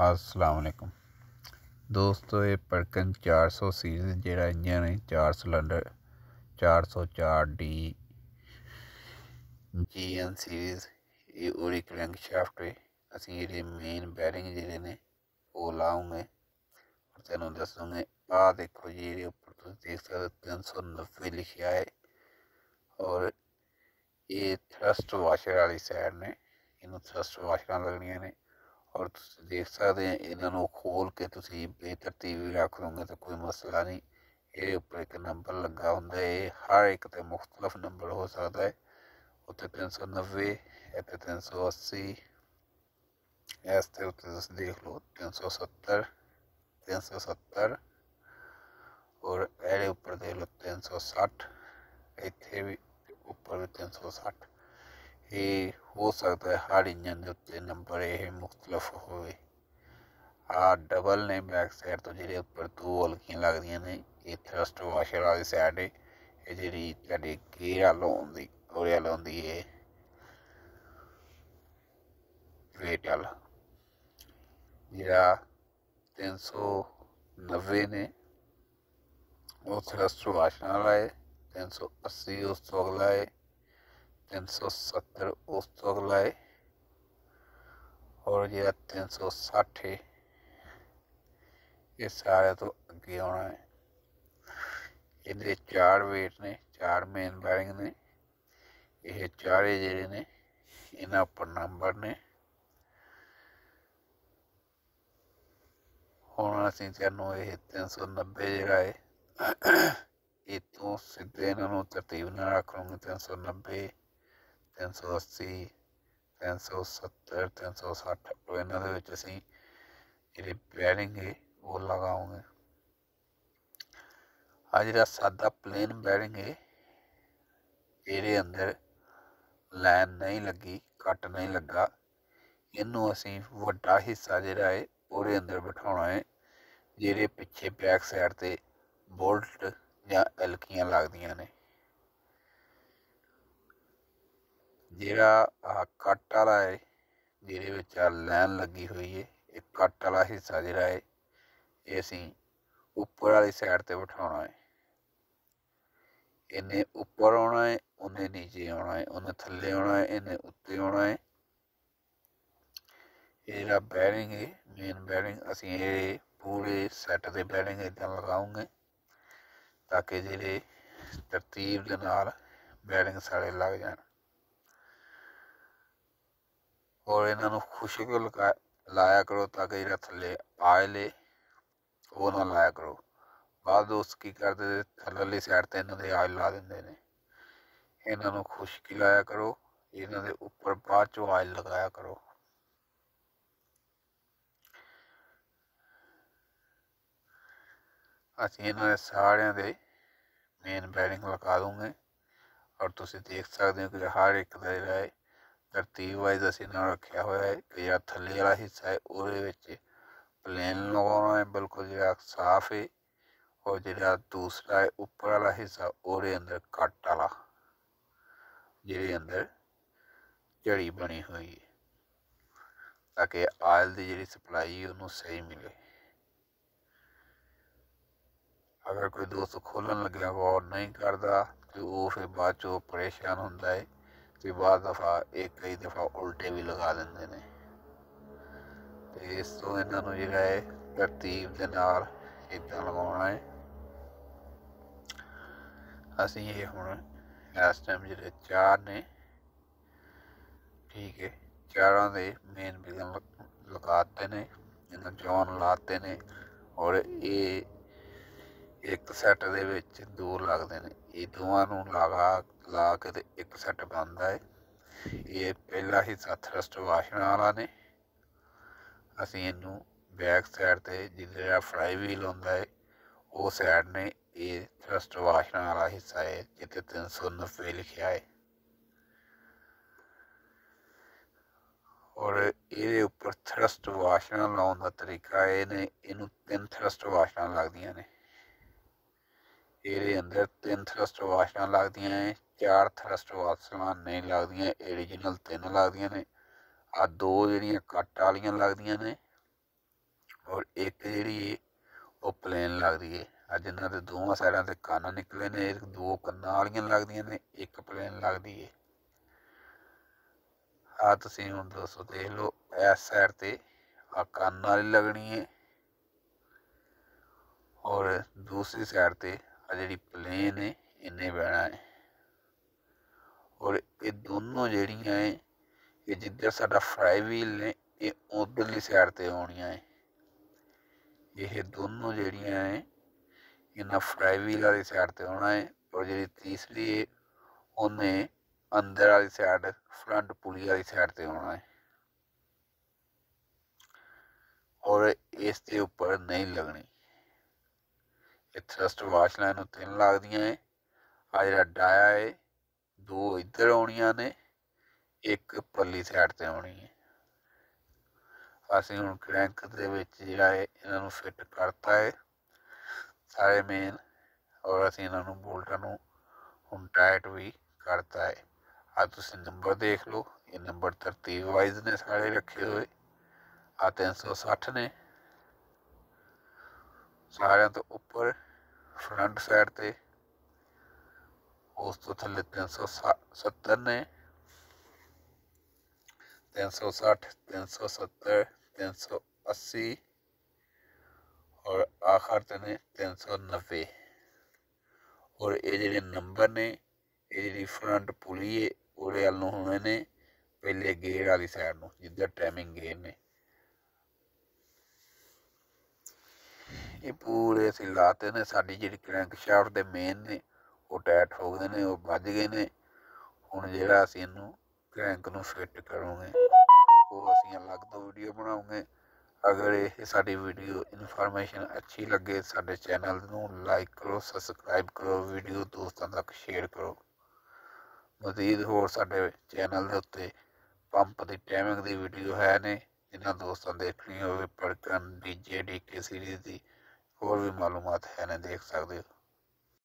अस्सलाम वालेकुम दोस्तों, ये परकिन 400 सीरीज़ जोड़ा इंजन है 4 सिलेंडर 404d gn सीरीज़ ये उड़ी क्रैंकशाफ्ट है। असी ये मेन बैरिंग जोड़े ने वो लाऊंगे और तेन दसूंगे। आ देखो जी, ये उपर तुम देख सकते 390 लिखा है और ये थ्रस्ट वाशर वाली साइड ने, इन थ्रस्ट वाशर लगनिया ने और तुम देख सकते हैं इन्हों खोल के तुम बेतरतीब भी रख दोगे तो कोई मसला नहीं। ये उपर एक नंबर लगा होंगे, हर एक तो मुख्तलिफ नंबर हो सकता है। उत्ते 390 इतने 380 इसते उत्ते तुम देख लो 370 370 और एड़े उपर देख लो 360 इतने भी उपर भी 360। ये हो सकता है हर इंजन के उत्ते नंबर ये मुख्तलिफ हो। आ डबल ने बैक साइड तो जी उपर 2 हल्कियां लगदियां ने, ये थ्रस्ट वाशर वाली साइड है। ये जी तुहाडी गेयर वालों आउंदी और वाल आउंदी है वेट वाल। जिहड़ा 390 ने वो थ्रस्ट वाशर वाला है, 380 उस तो अगला है, 370 उस तो अगला है और जो 360 है ये सारे तो अगे आना है। इहदे 4 वेट ने, 4 मेन बैरिंग ने, ये चारे जिहड़े ने इन्हां उपर नंबर ने। हुण असीं तैनूं ये 390 जिहड़ा है इतों सीधे इन्हों तरतीब नाल रख लूँगे 390 380 370 360 और इन्हों दे असीं जिहड़ी बैरिंग है वो लगाओगे। आ जिहड़ा सादा प्लेन बैरिंग है ये अंदर लाइन नहीं लगी, कट नहीं लगा, इनू असी वड्डा हिस्सा जिहड़ा है उहदे अंदर बिठाउणा है जिहदे पिछे बैक साइड ते बोल्ट या एलकियां लगदियां ने। जिहड़ा आ कट वाला है जिहदे विच लाइन लगी हुई है, ये कट वाला हिस्सा जिहड़ा है ये असी उपर वाली साइड ते बिठाउणा है। इन्हें उपर आना है, उन्हें नीचे आना है, उन्हें थले आना है, इन्हें उत्ते आना है। ये जो बैरिंग है मेन बैरिंग असी ये पूरे सैट के बैरिंग इदा लगाओगे ताकि जिहड़े तरतीब के नाल बैरिंग सारे लग जाए और इन्हों खुशक लाया करो ताकि जो थले आयल वो ना लाया करो। बाद दोस्त की करते थल्ले साइड ते इन्हों आयल ला देंगे ने। इन्हों खुशकी लाया करो, इन्हों के उपर बाद चो आयल लगाया करो। असीं इन्हों सारिया के मेन बैरिंग लगा दूंगे और तुम देख सकते हो कि हर एक का जिहड़ा है तरतीब वाइज असीं इन्हों रखा हुआ है कि जिहड़ा थल्ले वाला हिस्सा है उहदे विच प्लेन लगाना है बिल्कुल जिहड़ा साफ है और जिहड़ा दूसरा है उपर वाला हिस्सा उहदे अंदर कट वाला जिहदे अंदर झड़ी बनी हुई है ताकि आयल की जिहड़ी सप्लाई है उन्होंने सही मिले। अगर कोई दोस्त खोलन लग्या गौर नहीं करता तो वो फिर बाद चो परेशान होंदा है तो बाद दफा एक कई दफा उल्टे भी लगा देंगे ने। तो इस तो इन्हों जिहड़ा है तरतीब के नाल इदां लगाउणा है। असीं ये हुण इस टाइम जिहड़े 4 ने, ठीक है, चारों के मेन बिगन लगाते ने, इन्होंने जॉन लाते ने और ये एक सैट दे विच 2 लगते हैं। ये दोवां ला के ते एक सैट बनता है। ये पहला हिस्सा थ्रस्ट वाशर वाला ने, असीं इनू बैक साइड ते जिहड़ा फ्राई व्हील होंदा है वो साइड ने ये थ्रस्ट वाशर वाला हिस्सा है जिते 390 लिखा है और ये उपर थ्रस्ट वाशर लाने का तरीका है ने इनू 3 थ्रस्ट वाशर लगदियां ने। ये अंदर 3 थ्रस्ट वाशर लगदियां ने, 4 थ्रस्ट वाशर नहीं लगदियां, ओरिजिनल 3 लगदियां ने। आ 2 जिहड़ियां कट वालियां लगदियां ने और एक जी वो प्लेन लगती है। अज इन्हों के दोवां साइडों से कन्न निकले ने, दो कन्ना वालियां लगदियां ने, एक प्लेन लगती है। आ तुसीं हुण दोस्तों देख लो, इस साइड ते आ कन्न वाली लगनी है और दूसरी साइड ते आ जिहड़ी प्लेन है इन्हें बहना है। और ये दोनों जिहड़ियां है ये जिधर साडा फ्राई व्हील ने ये उधरली साइड ते आउणियां है। ये दोनों जिहड़ियां है इन्हां फ्राई व्हील वाली साइड ते आउणा है और जिहड़ी तीसरी है उन्हें अंदर वाली साइड फ्रंट पुली वाली साइड ते आउणा है और इसके उपर नहीं लगनी। ये थ्रस्ट वाश लाइन तीन लगदियां है। आ जिहड़ा डाया है दो इधर आउणियां ने, एक परली साइड ते आउणी है। असीं हुण क्रैंक दे विच जिहड़ा है इन्हां नूं फिट करता है सारे मेन और असीं इन्हां नूं बोल्टां नूं हुण टाइट भी करता है। आ तुसीं नंबर देख लो, ये नंबर तरतीब वाइज ने सारे रखे हुए। आ 360 ने सारियां तो उपर फ्रंट साइड ते, उस तो थल्ले 370 ने, 360 370 380 और आखिर ते ने 390। और ये जिहड़े नंबर ने ये जिहड़ी फ्रंट पुली है उहदे अल नूं होने ने पहले गेयर वाली साइड नूं जिधर टाइमिंग गेयर ने। ये पूरे असीं लाते ने, साडी जिहड़ी क्रैंक शाफ्ट दे मेन ने वो टाइट हो गए ने, वो बज गए ने। हुण जिहड़ा असीं इहनूं क्रैंक नूं फिट करोगे वो असीं अलग तो वीडियो बनाओगे। अगर ये साडी वीडियो इनफॉर्मेशन अच्छी लगे साडे चैनल नूं लाइक करो, सबसक्राइब करो, वीडियो दोस्तों तक शेयर करो। मजीद होर साडे चैनल दे उत्ते पंप की टाइमिंग की वीडियो है ने, जिन्हां दोस्तों देखनी हो परकन डीजे डीके सीरीज़ की होर भी मालूमात है ने, देख सकते हो।